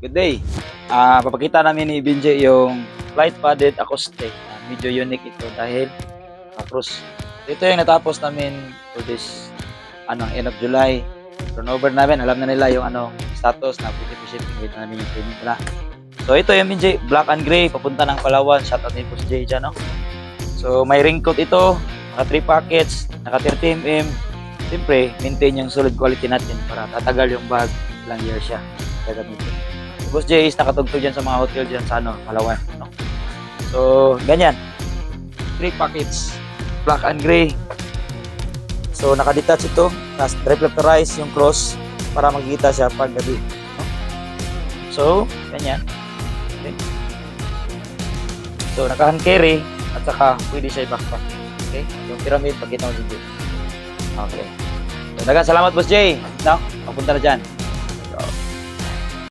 Good day. Papakita namin ni Binjay yung light padded acoustic. Medyo unique ito dahil cruise. Ito yung natapos namin for this end of July. Turnover namin, alam na nila yung status na shipping rate namin yung training nila. So ito yung Binjay, black and gray, papunta ng Palawan. Shout out ni Boss Jay dyan, no? So may ring coat ito, naka 3 packets, naka 30mm. Siyempre, maintain yung solid quality natin para tatagal yung bag, ilang years siya gagamitin. Boss Jay is nakatugtog dyan sa mga hotel dyan sa Palawan, no? So, ganyan. 3 packets, black and gray. So, nakadetach ito, tapos reflectorize yung cross para makikita siya pag gabi, no? So, ganyan. Okay. So, naka-hand carry at saka pwede siya i-backpack. Okay? Yung pyramid, pagkita mo dito. Okay. So, dagang salamat, Boss Jay. No? Papunta na dyan.